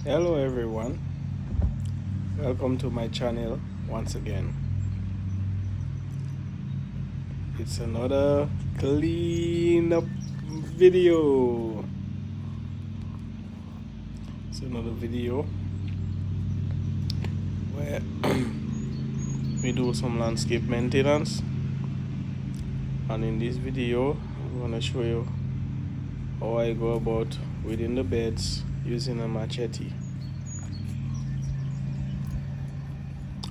Hello everyone, welcome to my channel once again. It's another clean up video. It's another video where we do some landscape maintenance, and in this video I'm going to show you how I go about weeding the beds using a machete.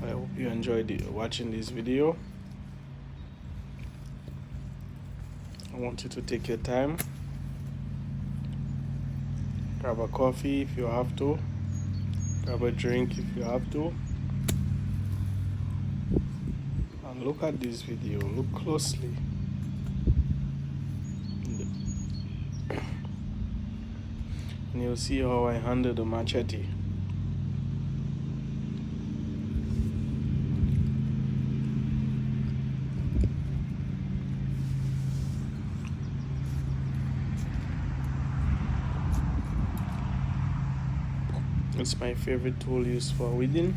I hope you enjoyed watching this video. I want you to take your time, grab a coffee if you have to, grab a drink if you have to, and look at this video, look closely. And you'll see how I handle the machete. It's my favorite tool used for weeding.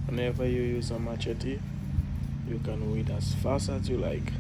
Whenever you use a machete, you can weed as fast as you like.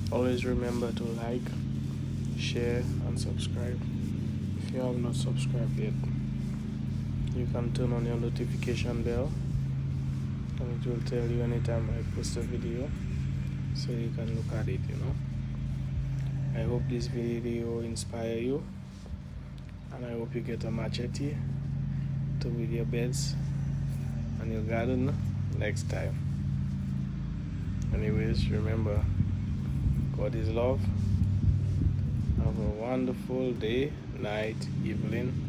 Always remember to like, share and subscribe. If you have not subscribed yet, you can turn on your notification bell and it will tell you anytime I post a video, so you can look at it. I hope this video inspire you, and I hope you get a machete to weed your beds and your garden next time. Anyways, remember, God is love. Have a wonderful day, night, evening,